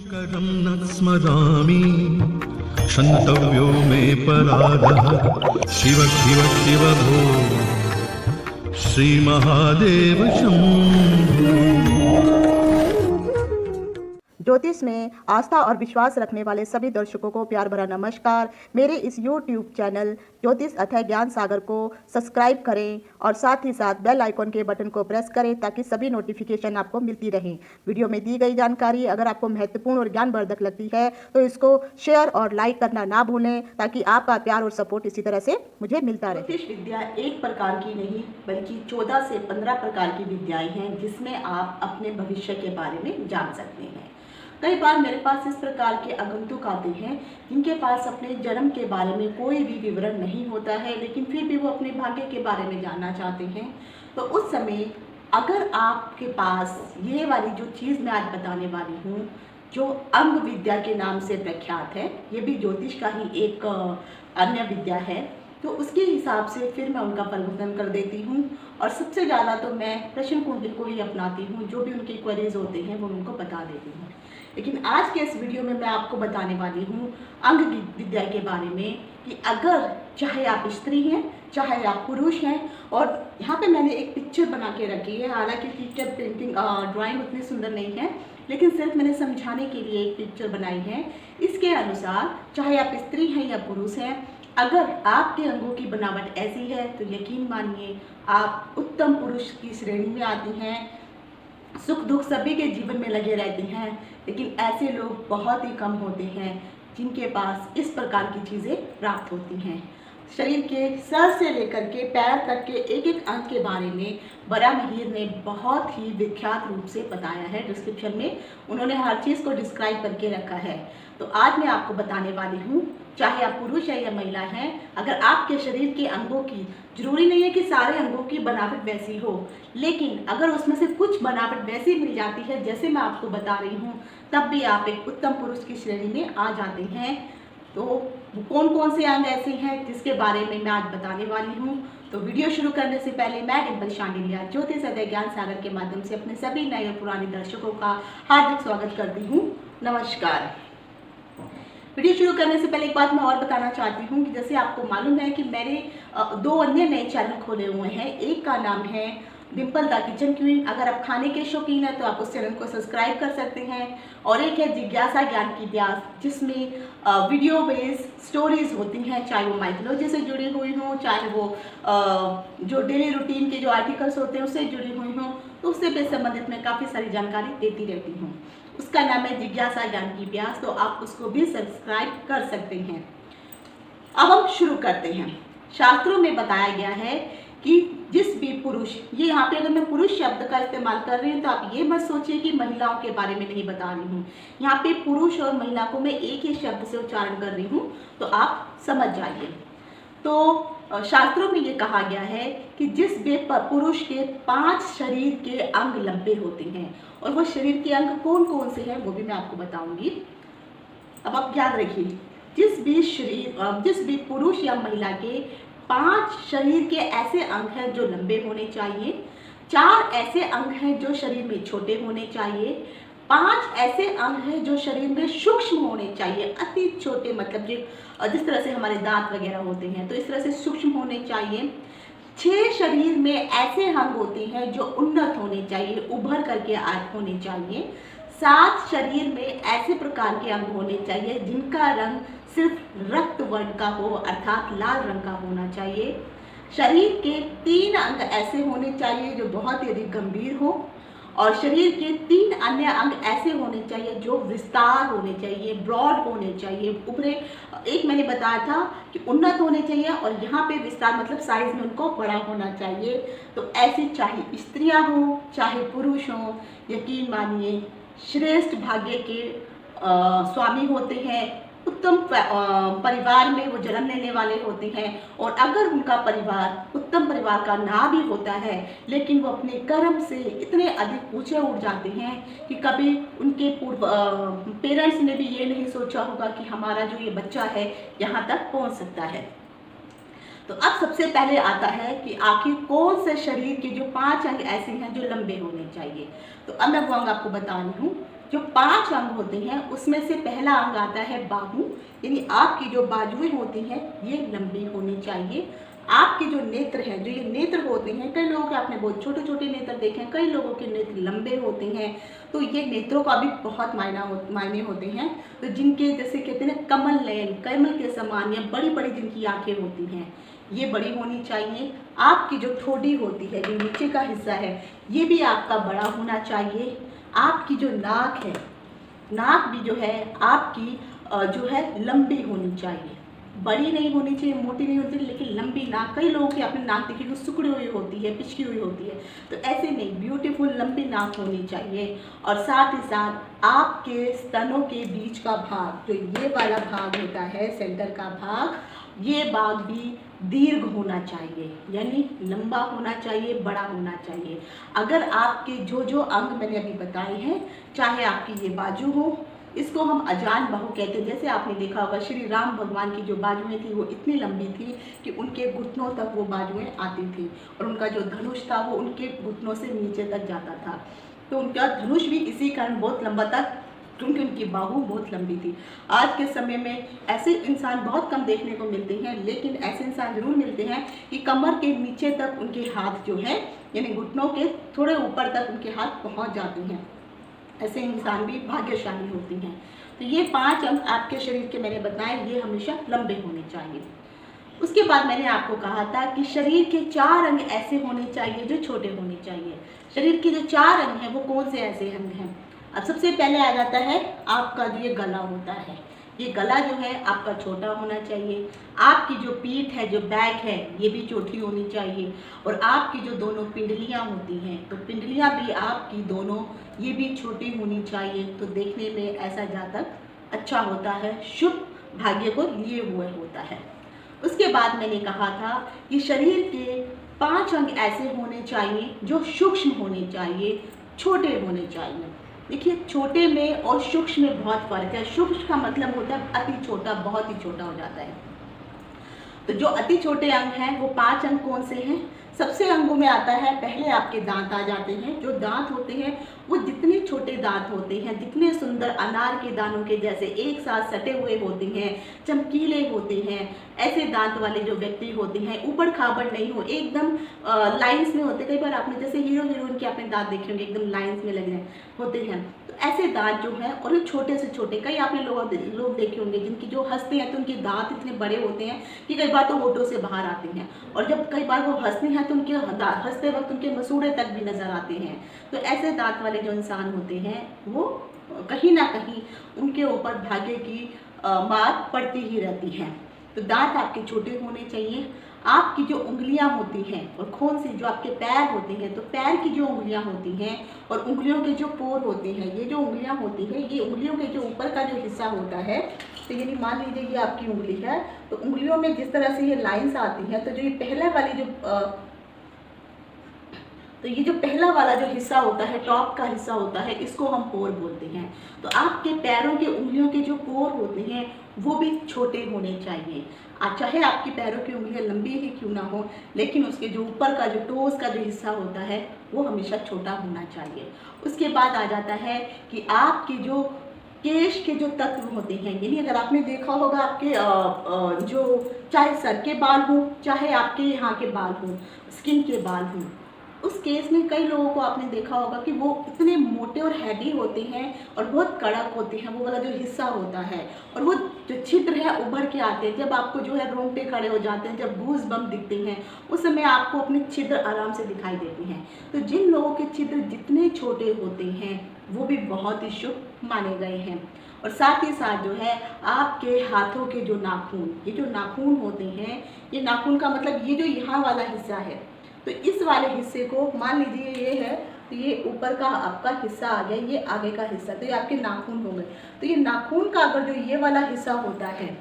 शङ्करं न स्मरामि क्षन्तव्यो मे पराधः शिव शिव शिव भो श्रीमहादेव शम्भो। ज्योतिष में आस्था और विश्वास रखने वाले सभी दर्शकों को प्यार भरा नमस्कार। मेरे इस YouTube चैनल ज्योतिष अथय ज्ञान सागर को सब्सक्राइब करें और साथ ही साथ बेल आइकॉन के बटन को प्रेस करें ताकि सभी नोटिफिकेशन आपको मिलती रहें। वीडियो में दी गई जानकारी अगर आपको महत्वपूर्ण और ज्ञानवर्धक लगती है तो इसको शेयर और लाइक करना ना भूलें ताकि आपका प्यार और सपोर्ट इसी तरह से मुझे मिलता रहे। ज्योतिष विद्या एक प्रकार की नहीं बल्कि 14 से 15 प्रकार की विद्याएं हैं जिसमें आप अपने भविष्य के बारे में जान सकते हैं। कई बार मेरे पास इस प्रकार के आगंतुक आते हैं जिनके पास अपने जन्म के बारे में कोई भी विवरण नहीं होता है, लेकिन फिर भी वो अपने भाग्य के बारे में जानना चाहते हैं। तो उस समय अगर आपके पास ये वाली जो चीज़ मैं आज बताने वाली हूँ, जो अंग विद्या के नाम से प्रख्यात है, ये भी ज्योतिष का ही एक अन्य विद्या है, तो उसके हिसाब से फिर मैं उनका परिवर्तन कर देती हूँ। और सबसे ज़्यादा तो मैं प्रश्न कुंडली को ही अपनाती हूँ, जो भी उनके क्वेरीज होते हैं वो उनको बता देती हूँ। लेकिन आज के इस वीडियो में मैं आपको बताने वाली हूँ अंग विद्या के बारे में कि अगर चाहे आप स्त्री हैं चाहे आप पुरुष हैं, और यहाँ पे मैंने एक पिक्चर बना के रखी है। हालांकि पिक्चर पेंटिंग ड्राइंग उतनी सुंदर नहीं है, लेकिन सिर्फ मैंने समझाने के लिए एक पिक्चर बनाई है। इसके अनुसार चाहे आप स्त्री हैं या पुरुष हैं, अगर आपके अंगों की बनावट ऐसी है तो यकीन मानिए आप उत्तम पुरुष की श्रेणी में आती हैं। सुख दुख सभी के जीवन में लगे रहते हैं, लेकिन ऐसे लोग बहुत ही कम होते हैं जिनके पास इस प्रकार की चीज़ें प्राप्त होती हैं। शरीर के सर से लेकर के पैर तक के एक एक अंग के बारे में बड़ा महिर ने बहुत ही विख्यात रूप से बताया है। डिस्क्रिप्शन में उन्होंने हर चीज़ को डिस्क्राइब करके रखा है। तो आज मैं आपको बताने वाली हूँ, चाहे आप पुरुष है या महिला हैं, अगर आपके शरीर के अंगों की, जरूरी नहीं है कि सारे अंगों की बनावट वैसी हो, लेकिन अगर उसमें से कुछ बनावट वैसी मिल जाती है जैसे मैं आपको बता रही हूँ, तब भी आप एक उत्तम पुरुष की श्रेणी में आ जाते हैं। तो कौन कौन से अंग ऐसे हैं जिसके बारे में मैं आज बताने वाली हूँ। तो वीडियो शुरू करने से पहले मैं डिम्पल शांडिलिया ज्योतिष अथय ज्ञान सागर के माध्यम से अपने सभी नए और पुराने दर्शकों का हार्दिक स्वागत करती हूँ। नमस्कार। वीडियो शुरू करने से पहले एक बात मैं और बताना चाहती हूँ कि जैसे आपको मालूम है कि मैंने 2 अन्य नए चैनल खोले हुए हैं। एक का नाम है डिम्पल द किचन क्वीन, अगर आप खाने के शौकीन हैं तो आप उस चैनल को सब्सक्राइब कर सकते हैं। और एक है जिज्ञासा ज्ञान की प्यास, जिसमें वीडियो बेस्ड स्टोरीज होती हैं, चाहे वो माइथोलॉजी से जुड़ी हुई हों, चाहे वो जो डेली रूटीन के जो आर्टिकल्स होते हैं उससे जुड़ी हुई हों, तो उससे भी संबंधित मैं काफ़ी सारी जानकारी देती रहती हूँ। उसका नाम है जिज्ञासा ज्ञान की प्यास, तो आप उसको भी सब्सक्राइब कर सकते हैं। अब हम शुरू करते हैं। शास्त्रों में बताया गया है कि जिस भी पुरुष, ये यहाँ पे अगर मैं पुरुष शब्द का इस्तेमाल कर रही हूँ तो आप ये मत सोचिए कि महिलाओं के बारे में नहीं बता रही हूँ। यहाँ पे पुरुष और महिला को मैं एक ही शब्द से उच्चारण कर रही हूँ, तो आप समझ जाइए। तो शास्त्रों में ये कहा गया है कि जिस भी पुरुष के 5 शरीर के अंग लंबे होते हैं, और वो शरीर के अंग कौन कौन से हैं वो भी मैं आपको बताऊंगी। अब आप याद रखिए, जिस भी पुरुष या महिला के 5 शरीर के ऐसे अंग हैं जो लंबे होने चाहिए, 4 ऐसे अंग हैं जो शरीर में छोटे होने चाहिए, 5 ऐसे अंग हैं जो शरीर में सूक्ष्म होने चाहिए, अति छोटे, मतलब जिस तरह से हमारे दांत वगैरह होते हैं तो इस तरह से सूक्ष्म होने चाहिए। 6 शरीर में ऐसे अंग होते हैं जो उन्नत होने चाहिए, उभर करके होने चाहिए। 7 शरीर में ऐसे प्रकार के अंग होने चाहिए जिनका रंग सिर्फ रक्त वर्ण का हो, अर्थात लाल रंग का होना चाहिए। शरीर के 3 अंग ऐसे होने चाहिए जो बहुत ही अधिक गंभीर हो, और शरीर के 3 अन्य अंग ऐसे होने चाहिए जो विस्तार होने चाहिए, ब्रॉड होने चाहिए, उभरे। एक मैंने बताया था कि उन्नत होने चाहिए, और यहाँ पे विस्तार मतलब साइज में उनको बड़ा होना चाहिए। तो ऐसे चाहे स्त्रियाँ हों चाहे पुरुष हों, यकीन मानिए श्रेष्ठ भाग्य के स्वामी होते हैं, उत्तम परिवार में वो जन्म लेने वाले होते हैं। और अगर उनका परिवार उत्तम परिवार का ना भी होता है, लेकिन वो अपने कर्म से इतने अधिक ऊंचे उठ जाते हैं कि कभी उनके पेरेंट्स ने भी ये नहीं सोचा होगा कि हमारा जो ये बच्चा है यहाँ तक पहुँच सकता है। तो अब सबसे पहले आता है कि आखिर कौन से शरीर के जो 5 अंग ऐसे हैं जो लंबे होने चाहिए। तो अब मैं वो अंग आपको बता रही हूँ। जो 5 अंग होते हैं उसमें से पहला अंग आता है बाहु, यानी आपकी जो बाजुएं होती हैं ये लंबी होनी चाहिए। आपके जो नेत्र हैं, जो ये नेत्र होते हैं, कई लोगों के आपने बहुत छोटे छोटे नेत्र देखे हैं, कई लोगों के नेत्र लंबे होते हैं, तो ये नेत्रों का भी बहुत मायने होते हैं। तो जिनके जैसे कहते हैं ना कमल नयन, कमल के समान या बड़ी बड़ी जिनकी आंखें होती हैं ये बड़ी होनी चाहिए। आपकी जो ठोड़ी होती है, जो नीचे का हिस्सा है, ये भी आपका बड़ा होना चाहिए। आपकी जो नाक है, नाक भी जो है आपकी जो है लंबी होनी चाहिए, बड़ी नहीं होनी चाहिए, मोटी नहीं होनी चाहिए, लेकिन लंबी नाक। कई लोगों की आपने नाक देखी जो सिकुड़ी हुई होती है, पिचकी हुई होती है, तो ऐसे नहीं, ब्यूटीफुल लंबी नाक होनी चाहिए। और साथ ही साथ आपके स्तनों के बीच का भाग, जो ये वाला भाग होता है, सेंटर का भाग, ये भाग भी दीर्घ होना चाहिए, यानी लंबा होना चाहिए, बड़ा होना चाहिए। अगर आपके जो जो अंग मैंने अभी बताए हैं, चाहे आपकी ये बाजू हो, इसको हम अजान बाहु कहते हैं। जैसे आपने देखा होगा श्री राम भगवान की जो बाजुएं थी वो इतनी लंबी थी कि उनके घुटनों तक वो बाजुएं आती थी, और उनका जो धनुष था वो उनके घुटनों से नीचे तक जाता था। तो उनका धनुष भी इसी कारण बहुत लंबा था, क्योंकि उनकी बाहु बहुत लंबी थी। आज के समय में ऐसे इंसान बहुत कम देखने को मिलते हैं, लेकिन ऐसे इंसान जरूर मिलते हैं कि कमर के नीचे तक उनके हाथ जो है, यानी घुटनों के थोड़े ऊपर तक उनके हाथ पहुंच जाते हैं। ऐसे इंसान भी भाग्यशाली होती हैं। तो ये 5 अंग आपके शरीर के मैंने बताए, ये हमेशा लंबे होने चाहिए। उसके बाद मैंने आपको कहा था कि शरीर के 4 अंग ऐसे होने चाहिए जो छोटे होने चाहिए। शरीर के जो 4 अंग हैं वो कौन से ऐसे अंग हैं? अब सबसे पहले आ जाता है आपका जो ये गला होता है। ये गला जो है आपका छोटा होना चाहिए। आपकी जो पीठ है, जो बैक है, ये भी छोटी होनी चाहिए। और आपकी जो दोनों पिंडलियाँ होती हैं, तो पिंडलियाँ भी आपकी दोनों ये भी छोटी होनी चाहिए। तो देखने में ऐसा जातक अच्छा होता है, शुभ भाग्य को लिए हुए होता है। उसके बाद मैंने कहा था कि शरीर के 5 अंग ऐसे होने चाहिए जो सूक्ष्म होने चाहिए, छोटे होने चाहिए। देखिए, छोटे में और सूक्ष्म में बहुत फर्क है। सूक्ष्म का मतलब होता है अति छोटा, बहुत ही छोटा हो जाता है। तो जो अति छोटे अंग हैं वो 5 अंग कौन से हैं? सबसे अंगों में आता है, पहले आपके दांत आ जाते हैं। जो दांत होते हैं वो जितने छोटे दांत होते हैं, जितने सुंदर अनार के दानों के जैसे एक साथ सटे हुए होते हैं, चमकीले होते हैं, ऐसे दांत वाले जो व्यक्ति होते हैं, ऊबड़ खाबड़ नहीं हो, एकदम लाइंस में होते। कई बार आपने जैसे हीरो हीरोइन के आपने दांत देखे होंगे, एकदम लाइंस में लगे होते हैं। तो ऐसे दांत जो हैं, और ये छोटे से छोटे, कई आपने लोग देखे होंगे जिनकी जो हंसते हैं तो उनके दांत इतने बड़े होते हैं कि कई बार तो होठों से बाहर आते हैं, और जब कई बार वो हंसते हैं तो उनके हंसते वक्त उनके मसूड़े तक भी नजर आते हैं। तो ऐसे दांत वाले जो इंसान होते हैं वो कहीं ना कहीं उनके ऊपर भाग्य की मार पड़ती ही रहती है। तो दांत आपके छोटे होने चाहिए। आपकी जो उंगलियां होती हैं, और कौन सी, जो आपके पैर होते हैं, तो पैर की जो उंगलियां होती हैं और उंगलियों के जो पोर होते हैं, ये जो उंगलियां होती हैं, ये उंगलियों के जो ऊपर का जो हिस्सा होता है, तो यानी मान लीजिए ये आपकी उंगली है, तो उंगलियों में जिस तरह से ये लाइंस आती हैं, तो जो ये पहले वाली तो ये जो पहला वाला जो हिस्सा होता है, टॉप का हिस्सा होता है, इसको हम पोर बोलते हैं। तो आपके पैरों के उंगलियों के जो पोर होते हैं वो भी छोटे होने चाहिए। चाहे आपकी पैरों की उंगलियां लंबी ही क्यों ना हो, लेकिन उसके जो ऊपर का जो टोस का जो हिस्सा होता है वो हमेशा छोटा होना चाहिए। उसके बाद आ जाता है कि आपके जो केश के जो तत्व होते हैं, यानी अगर आपने देखा होगा आपके जो चाहे सर के बाल हो, चाहे आपके यहाँ के बाल हो, स्किन के बाल हो, उस केस में कई लोगों को आपने देखा होगा कि वो इतने मोटे और हैवी होते हैं और बहुत कड़क होते हैं, वो वाला जो हिस्सा होता है, और वो जो छिद्र है उभर के आते हैं। जब आपको जो है रोंगटे खड़े हो जाते हैं, जब गूज बम दिखते हैं, उस समय आपको अपने छिद्र आराम से दिखाई देते हैं। तो जिन लोगों के छिद्र जितने छोटे होते हैं वो भी बहुत ही शुभ माने गए हैं। और साथ ही साथ जो है आपके हाथों के जो नाखून, ये जो नाखून होते हैं, ये नाखून का मतलब ये जो यहाँ वाला हिस्सा है, तो इस वाले हिस्से को मान लीजिए ये है, तो ये ऊपर का आपका हिस्सा आ गया, ये आगे का हिस्सा, तो ये आपके नाखून हो गए। तो ये नाखून का अगर जो ये वाला हिस्सा होता है,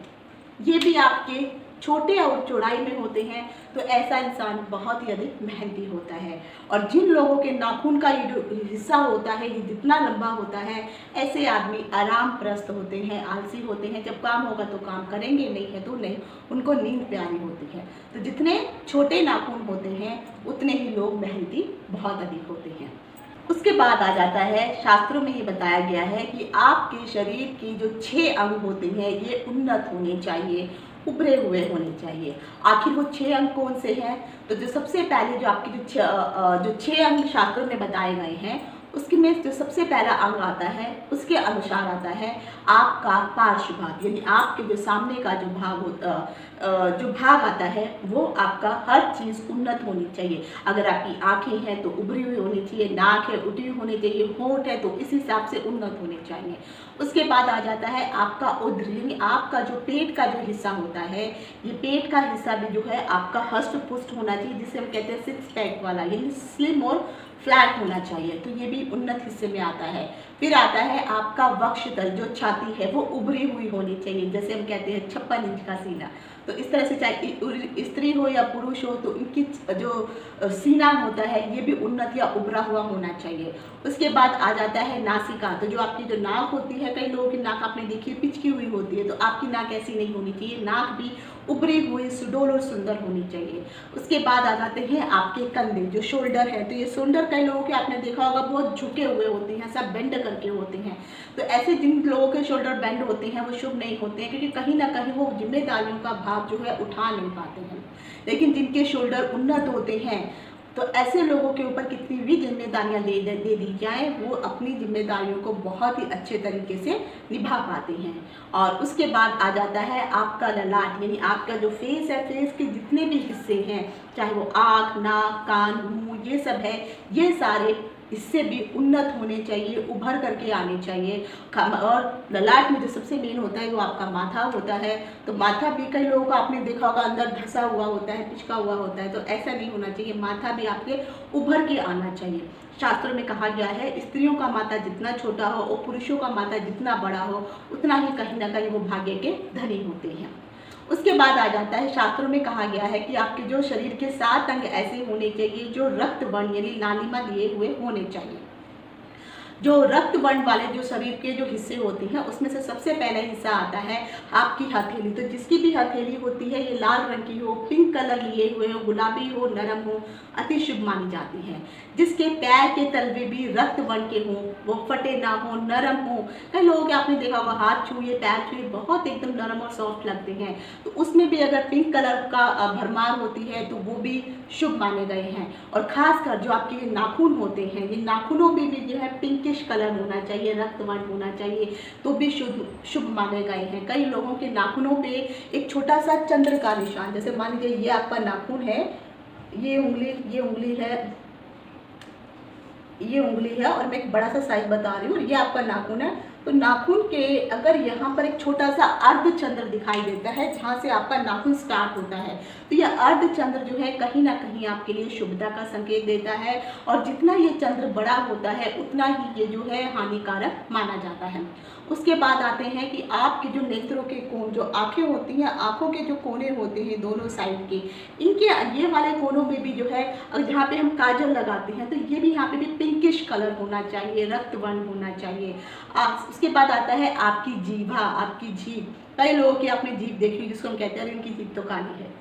ये भी आपके छोटे और चौड़ाई में होते हैं, तो ऐसा इंसान बहुत ही अधिक मेहनती होता है। और जिन लोगों के नाखून का ये जो हिस्सा होता है, ये जितना लंबा होता है, ऐसे आदमी आराम प्रस्त होते हैं, आलसी होते हैं। जब काम होगा तो काम करेंगे, नहीं है तो नहीं, उनको नींद प्यारी होती है। तो जितने छोटे नाखून होते हैं उतने ही लोग मेहनती बहुत अधिक होते हैं। उसके बाद आ जाता है, शास्त्रों में ये बताया गया है कि आपके शरीर की जो 6 अंग होते हैं ये उन्नत होने चाहिए, उभरे हुए होने चाहिए। आखिर वो 6 अंग कौन से हैं? तो जो सबसे पहले जो आपके जो 6 अंग शास्त्रों में बताए गए हैं उसके में जो सबसे पहला अंग आता है उसके अनुसार आता है आपका पार्श्व भाग, यानी आपके जो सामने का जो भाग जो भाग आता है वो आपका हर चीज़ उन्नत होनी चाहिए। अगर आपकी आंखें हैं तो उभरी हुई होनी चाहिए, नाक है उठी हुई होनी चाहिए, होंठ है तो इस हिसाब से उन्नत होने चाहिए। उसके बाद आ जाता है आपका उदर, यानी आपका जो पेट का जो हिस्सा होता है, ये पेट का हिस्सा भी जो है आपका हष्ट पुष्ट होना चाहिए, जिसे हम कहते हैं 6 पैक वाला, यानी स्लिम और फ्लैट होना चाहिए, तो ये भी उन्नत हिस्से में आता है। फिर आता है आपका वक्षस्थल, जो छाती है वो उभरी हुई होनी चाहिए, जैसे हम कहते हैं 56 इंच का सीना। तो इस तरह से चाहे स्त्री हो या पुरुष हो तो इनकी जो सीना होता है ये भी उन्नत या उभरा हुआ होना चाहिए। उसके बाद आ जाता है नासिका, तो जो आपकी जो नाक होती है, कई लोगों की नाक आपने देखी है पिचकी हुई होती है, तो आपकी नाक ऐसी नहीं होनी चाहिए, नाक भी उभरी हुई सुडौल और सुंदर होनी चाहिए। उसके बाद आ जाते हैं आपके कंधे, जो शोल्डर है, तो ये शोल्डर कई लोगों के आपने देखा होगा बहुत झुके हुए होते हैं, सब बेंड करके होते हैं। तो ऐसे जिन लोगों के शोल्डर बेंड होते हैं वो शुभ नहीं होते हैं, क्योंकि कहीं ना कहीं वो जिम्मेदारियों का भार जो है उठा नहीं पाते हैं। लेकिन जिनके शोल्डर उन्नत होते हैं तो ऐसे लोगों के ऊपर कितनी भी जिम्मेदारियां दे दी जाए वो अपनी जिम्मेदारियों को बहुत ही अच्छे तरीके से निभा पाते हैं। और उसके बाद आ जाता है आपका ललाट, यानी आपका जो फेस है, फेस के जितने भी हिस्से हैं, चाहे वो आँख, नाक, कान, मुंह, ये सब है, ये सारे इससे भी उन्नत होने चाहिए, उभर करके आने चाहिए। और ललाट में जो सबसे मेन होता है वो आपका माथा होता है। तो माथा भी कई लोगों का आपने देखा होगा अंदर धंसा हुआ होता है, पिचका हुआ होता है, तो ऐसा नहीं होना चाहिए, माथा भी आपके उभर के आना चाहिए। शास्त्रों में कहा गया है स्त्रियों का माथा जितना छोटा हो और पुरुषों का माथा जितना बड़ा हो उतना ही कहीं ना कहीं वो भाग्य के धनी होते हैं। उसके बाद आ जाता है, शास्त्रों में कहा गया है कि आपके जो शरीर के 7 अंग ऐसे होने चाहिए जो रक्त वर्ण यानी लालिमा लिए हुए होने चाहिए। जो रक्त वर्ण वाले जो शरीर के जो हिस्से होते हैं उसमें से सबसे पहला हिस्सा आता है आपकी हथेली। तो जिसकी भी हथेली होती है ये लाल रंग की हो, पिंक कलर लिए हुए हो, गुलाबी हो, नरम हो, अति शुभ मानी जाती है। जिसके पैर के तलवे भी रक्त वर्ण के हों, वो फटे ना हो, नरम हो। कई लोगों के आपने देखा होगा हाथ छुए, पैर छुए, बहुत एकदम नरम और सॉफ्ट लगते हैं, तो उसमें भी अगर पिंक कलर का भरमार होती है तो वो भी शुभ माने गए हैं। और खासकर जो आपके नाखून होते हैं, ये नाखूनों में भी जो है पिंकिश कलर होना चाहिए, रक्त वर्ण होना चाहिए, तो भी शुभ माने गए हैं। कई लोगों के नाखूनों पे एक छोटा सा चंद्र का निशान, जैसे मान लीजिए ये आपका नाखून है, ये उंगली है और मैं एक बड़ा सा साइज बता रही हूँ, ये आपका नाखून है। तो नाखून के अगर यहाँ पर एक छोटा सा अर्धचंद्र दिखाई देता है जहाँ से आपका नाखून स्टार्ट होता है, तो यह अर्धचंद्र जो है कहीं ना कहीं आपके लिए शुभता का संकेत देता है। और जितना ये चंद्र बड़ा होता है उतना ही ये जो है हानिकारक माना जाता है। उसके बाद आते हैं कि आपके जो नेत्रों के कोण, जो आंखें होती हैं, आंखों के जो कोने होते हैं दोनों साइड के, इनके ये वाले कोनों में भी जो है जहाँ पे हम काजल लगाते हैं तो ये भी यहाँ पे भी पिंकिश कलर होना चाहिए, रक्त वर्ण होना चाहिए। उसके बाद आता है आपकी जीभा, आपकी जीभ। कई लोगों की आपने जीभ देखी जिसको हम कहते हैं इनकी जीभ तो काली है,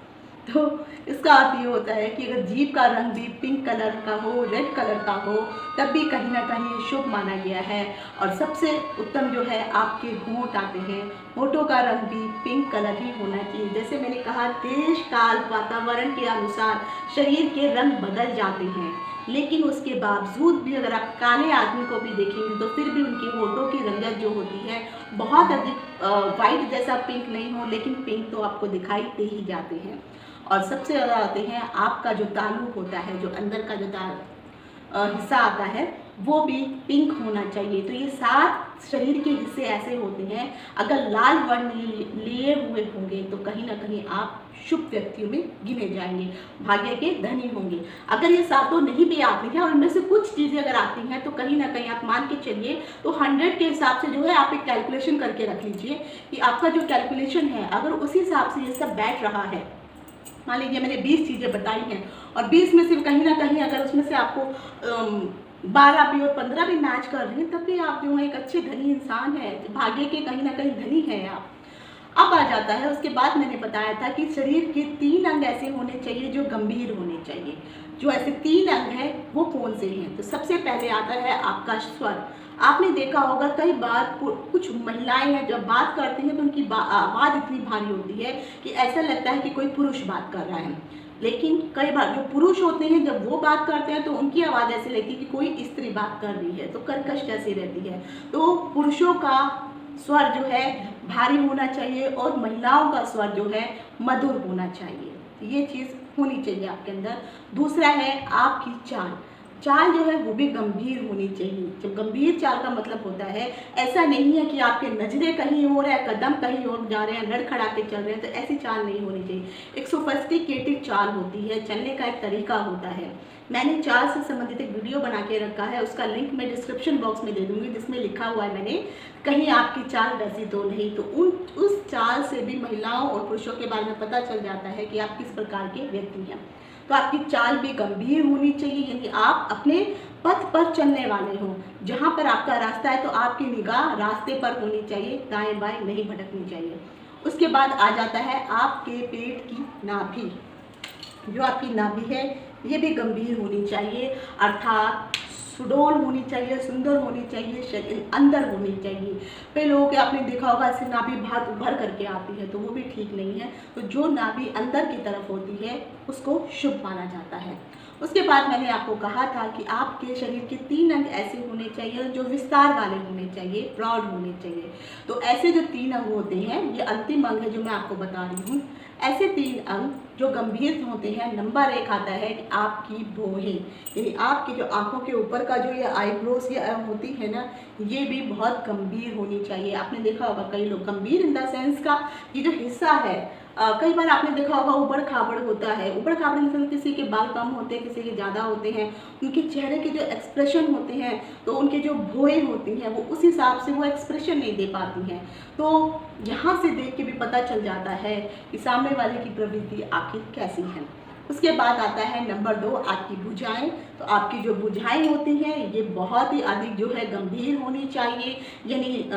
तो इसका अर्थ ये होता है कि अगर जीभ का रंग भी पिंक कलर का हो, रेड कलर का हो, तब भी कहीं ना कहीं शुभ माना गया है। और सबसे उत्तम जो है आपके होंठ आते हैं, होंठों का रंग भी पिंक कलर ही होना चाहिए। जैसे मैंने कहा देश काल वातावरण के अनुसार शरीर के रंग बदल जाते हैं, लेकिन उसके बावजूद भी अगर आप काले आदमी को भी देखेंगे तो फिर भी उनकी होठों की रंगत जो होती है बहुत अधिक वाइट जैसा पिंक नहीं हो, लेकिन पिंक तो आपको दिखाई दे ही जाते हैं। और सबसे ज़्यादा आते हैं आपका जो तालू होता है, जो अंदर का जो हिस्सा आता है वो भी पिंक होना चाहिए। तो ये 7 शरीर के हिस्से ऐसे होते हैं, अगर लाल वर्ण लिए हुए होंगे तो कहीं ना कहीं आप शुभ व्यक्तियों में गिने जाएंगे, भाग्य के धनी होंगे। अगर ये 7 नहीं भी आती हैं और इनमें से कुछ चीज़ें अगर आती हैं तो कहीं ना कहीं आप मान के चलिए तो 100 के हिसाब से जो है आप एक कैलकुलेशन करके रख लीजिए कि आपका जो कैलकुलेशन है अगर उसी हिसाब से ये सब बैठ रहा है। मान लीजिए मैंने 20 चीज़ें बताई हैं और 20 में से कहीं ना कहीं अगर उसमें से आपको 12 भी और 15 भी मैच कर रही हैं, तब भी आप जो है एक अच्छे धनी इंसान है, भाग्य के कहीं ना कहीं धनी है आप। अब आ जाता है, उसके बाद मैंने बताया था कि शरीर के 3 अंग ऐसे होने चाहिए जो गंभीर होने चाहिए। जो ऐसे 3 अंग हैं वो कौन से हैं? तो सबसे पहले आता है आपका स्वर। आपने देखा होगा कई बार कुछ महिलाएं हैं जब बात करती हैं तो उनकी आवाज़ इतनी भारी होती है कि ऐसा लगता है कि कोई पुरुष बात कर रहा है। लेकिन कई बार जो पुरुष होते हैं जब वो बात करते हैं तो उनकी आवाज़ ऐसी लगती है कि कोई स्त्री बात कर रही है, तो कर्कश जैसी रहती है। तो पुरुषों का स्वर जो है भारी होना चाहिए और महिलाओं का स्वर जो है मधुर होना चाहिए। ये चीज़ होनी चाहिए आपके अंदर। दूसरा है आपकी चाल। चाल जो है वो भी गंभीर होनी चाहिए। जब गंभीर चाल का मतलब होता है, ऐसा नहीं है कि आपके नजरे कहीं और है, कदम कहीं और जा रहे हैं, लड़खड़ा के चल रहे हैं, तो ऐसी चाल नहीं होनी चाहिए। एक सोफिस्टिकेटेड चाल होती है, चलने का एक तरीका होता है। मैंने चाल से संबंधित एक वीडियो बना के रखा है, उसका लिंक मैं डिस्क्रिप्शन बॉक्स में दे दूंगी, जिसमें लिखा हुआ है मैंने, कहीं आपकी चाल वैसी तो नहीं। तो उस चाल से भी महिलाओं और पुरुषों के बारे में पता चल जाता है कि आप किस प्रकार के व्यक्ति हैं। तो आपकी चाल भी गंभीर होनी चाहिए, यानी आप अपने पथ पर चलने वाले हो। जहाँ पर आपका रास्ता है तो आपकी निगाह रास्ते पर होनी चाहिए, दाएं बाएं नहीं भटकनी चाहिए। उसके बाद आ जाता है आपके पेट की नाभि। जो आपकी नाभि है ये भी गंभीर होनी चाहिए, अर्थात सुडौल होनी चाहिए, सुंदर होनी चाहिए, शरीर अंदर होनी चाहिए। कई लोगों के आपने देखा होगा ऐसे नाभि बाहर उभर करके आती है, तो वो भी ठीक नहीं है। तो जो नाभि अंदर की तरफ होती है उसको शुभ माना जाता है। उसके बाद मैंने आपको कहा था कि आपके शरीर के 3 अंग ऐसे होने चाहिए जो विस्तार वाले होने चाहिए, प्रौढ़ होने चाहिए। तो ऐसे जो 3 अंग होते हैं, ये अंतिम अंग है जो मैं आपको बता रही हूँ। ऐसे 3 अंग जो गंभीर होते हैं, नंबर 1 आता है कि आपकी भौहें, यानी आपकी जो आंखों के ऊपर का जो ये आईब्रोज ये होती है ना, ये भी बहुत गंभीर होनी चाहिए। आपने देखा होगा कई लोग गंभीर इन द सेंस का ये जो हिस्सा है, कई बार आपने देखा होगा उबड़ खाबड़ होता है। उबड़ खाबड़ मतलब किसी के बाल कम होते हैं, किसी के ज़्यादा होते हैं, उनके चेहरे के जो एक्सप्रेशन होते हैं, तो उनके जो भौहें होती हैं वो उस हिसाब से वो एक्सप्रेशन नहीं दे पाती हैं। तो यहाँ से देख के भी पता चल जाता है कि सामने वाले की प्रवृत्ति आखिर कैसी है। उसके बाद आता है नंबर 2 आपकी भुजाएं। तो आपकी जो भुजाएं होती हैं ये बहुत ही अधिक जो है गंभीर होनी चाहिए, यानी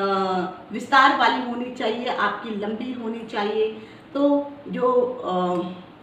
विस्तार वाली होनी चाहिए, आपकी लंबी होनी चाहिए। तो जो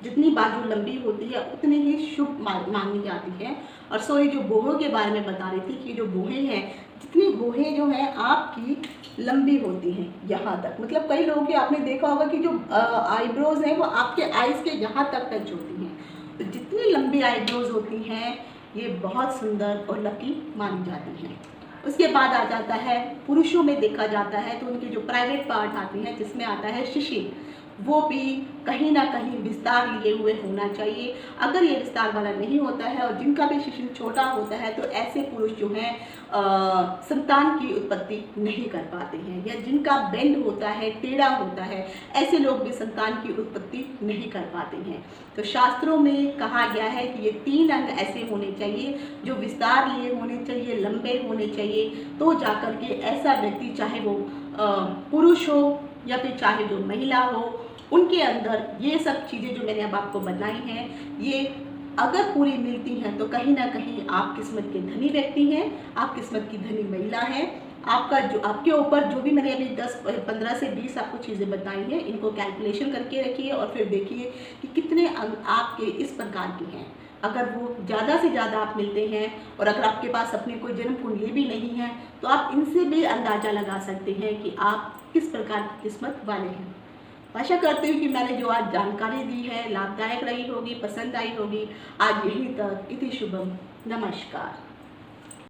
जितनी बाजू लंबी होती है उतनी ही शुभ मानी जाती है। और सॉरी, जो बोहों के बारे में बता रही थी कि जो बोहें हैं, जितनी बोहें जो हैं आपकी लंबी होती हैं यहाँ तक, मतलब कई लोगों के आपने देखा होगा कि जो आईब्रोज हैं वो आपके आईज के यहाँ तक टच होती हैं। तो जितनी लंबी आईब्रोज होती हैं ये बहुत सुंदर और लकी मानी जाती हैं। उसके बाद आ जाता है पुरुषों में देखा जाता है तो उनकी जो प्राइवेट पार्ट आती हैं, जिसमें आता है शिशिर, वो भी कहीं ना कहीं विस्तार लिए हुए होना चाहिए। अगर ये विस्तार वाला नहीं होता है और जिनका भी शिशिर छोटा होता है तो ऐसे पुरुष जो हैं संतान की उत्पत्ति नहीं कर पाते हैं, या जिनका बेंड होता है, टेढ़ा होता है, ऐसे लोग भी संतान की उत्पत्ति नहीं कर पाते हैं। तो शास्त्रों में कहा गया है कि ये 3 अंग ऐसे होने चाहिए जो विस्तार लिए होने चाहिए, लंबे होने चाहिए, तो जाकर के ऐसा व्यक्ति, चाहे वो पुरुष हो या फिर चाहे जो महिला हो, उनके अंदर ये सब चीज़ें जो मैंने अब आपको बताई हैं, ये अगर पूरी मिलती हैं तो कहीं ना कहीं आप किस्मत के धनी व्यक्ति हैं, आप किस्मत की धनी महिला हैं। आपका जो आपके ऊपर जो भी मैंने अभी 15 से 20 आपको चीज़ें बताई हैं, इनको कैलकुलेशन करके रखिए और फिर देखिए कि कितने अंग आपके इस प्रकार के हैं। अगर वो ज़्यादा से ज़्यादा आप मिलते हैं और अगर आपके पास अपनी कोई जन्म कुंडली भी नहीं है तो आप इनसे भी अंदाज़ा लगा सकते हैं कि आप किस प्रकार की किस्मत वाले हैं। आशा करती हूँ कि मैंने जो आज जानकारी दी है लाभदायक रही होगी, पसंद आई होगी। आज यहीं तक। इति शुभम। नमस्कार।